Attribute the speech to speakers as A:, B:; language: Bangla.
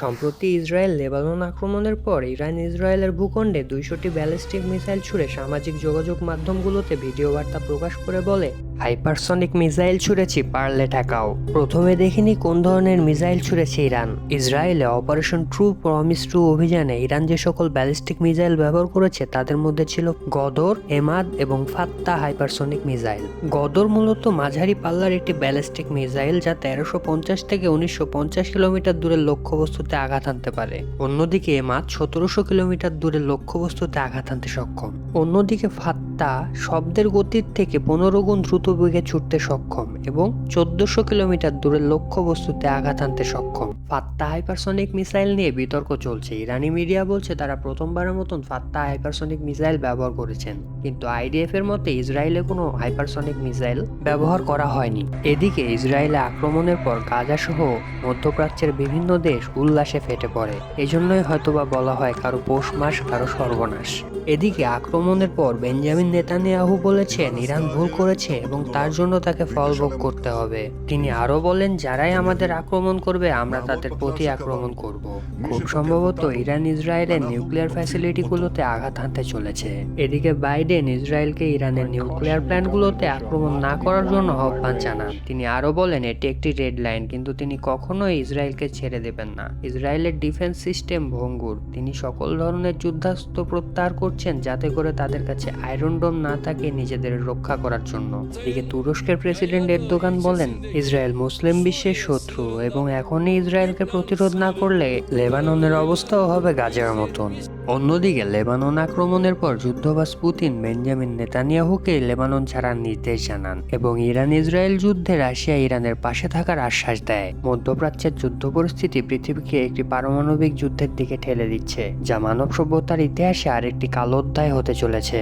A: সম্প্রতি ইসরায়েল লেবানন আক্রমণের পর ইরান ইসরায়েলের ভূখণ্ডে ২০০টি ব্যালিস্টিক মিসাইল ছুড়ে সামাজিক যোগাযোগ মাধ্যমগুলোতে ভিডিও বার্তা প্রকাশ করে বলে, হাইপারসনিক মিসাইল ছুড়েছি, পারলে ঠেকাও। প্রথমে দেখিনি কোন ধরনের মিসাইল ছুড়েছে ইরান। ইসরায়েলে অপারেশন ট্রু প্রমিস 2 অভিযানে ইরান যে সকল ব্যালিস্টিক মিসাইল ব্যবহার করেছে তাদের মধ্যে ছিল গদর, এমাদ এবং ফাত্তা হাইপারসনিক মিসাইল। গদর মূলত মাঝারি পাল্লার একটি ব্যালিস্টিক মিসাইল যা ১৩৫০ থেকে ১৯৫০ কিলোমিটার দূরের লক্ষ্যবস্তুতে আঘাত আনতে পারে। অন্যদিকে এমাদ ১৭০০ কিলোমিটার দূরের লক্ষ্যবস্তুতে আঘাত আনতে সক্ষম। অন্যদিকে ফাত্তা শব্দের গতির থেকে ১৫ গুণ দ্রুত বেগে ছুটতে সক্ষম এবং ১৪০০ কিলোমিটার দূরের লক্ষ্যবস্তুতে আঘাত আনতে সক্ষম। ফাত্তা হাইপারসনিক মিসাইল নিয়ে বিতর্ক চলছে। ইরানি মিডিয়া বলছে তারা প্রথমবারের মতন ফাত্তা হাইপারসনিক মিসাইল ব্যবহার করেছেন, কিন্তু আইডিএফ এর মতে ইসরায়েলে কোনো হাইপারসনিক মিসাইল ব্যবহার করা হয়নি। এদিকে ইসরায়েলে আক্রমণের পর গাজা সহ মধ্যপ্রাচ্যের বিভিন্ন দেশ উল্লাসে ফেটে পড়ে। এজন্যই হয়তোবা বলা হয় কারো পৌষ মাস, কারো সর্বনাশ। এদিকে আক্রমণের পর বেঞ্জামিন নেতানিয়াহু বলেছেন ইরান ভুল করেছে এবং তার জন্য তাকে ফলভোগ করতে হবে। তিনি আরো বলেন, যারাই আমাদের আক্রমণ করবে আমরা তাদের প্রতি আক্রমণ করব। খুব সম্ভবত ইরান ইসরায়েলের নিউক্লিয়ার ফ্যাসিলিটিগুলোতে আঘাত হানতে চলেছে। এদিকে বাইডেন ইসরায়েলকে ইরানের নিউক্লিয়ার প্ল্যান্টগুলোতে আক্রমণ না করার জন্য আহ্বান জানান। তিনি আরো বলেন এটি একটি রেড লাইন, কিন্তু তিনি কখনোই ইসরায়েলকে ছেড়ে দেবেন না। ইসরায়েলের ডিফেন্স সিস্টেম ভঙ্গুর। তিনি সকল ধরনের যুদ্ধাস্ত্র প্রত্যাহার করছেন যাতে করে তাদের কাছে আয়রন ডোম না থাকে নিজেদের রক্ষা করার জন্য। এদিকে তুরস্কের প্রেসিডেন্ট এরদোগান বলেন ইসরায়েল মুসলিম বিশ্বের শত্রু এবং এখনই ইসরায়েলকে প্রতিরোধ না করলে লেবাননের অবস্থাও হবে গাজার মতন। অন্যদিকে লেবানন আক্রমণের পর যুদ্ধবাজ পুতিন বেঞ্জামিন নেতানিয়াহুকে লেবানন ছাড়ার নির্দেশ জানান এবং ইরান ইসরায়েল যুদ্ধে রাশিয়া ইরানের পাশে থাকার আশ্বাস দেয়। মধ্যপ্রাচ্যের যুদ্ধ পরিস্থিতি পৃথিবীকে একটি পারমাণবিক যুদ্ধের দিকে ঠেলে দিচ্ছে, যা মানব সভ্যতার ইতিহাসে আরেকটি কালো অধ্যায় হতে চলেছে।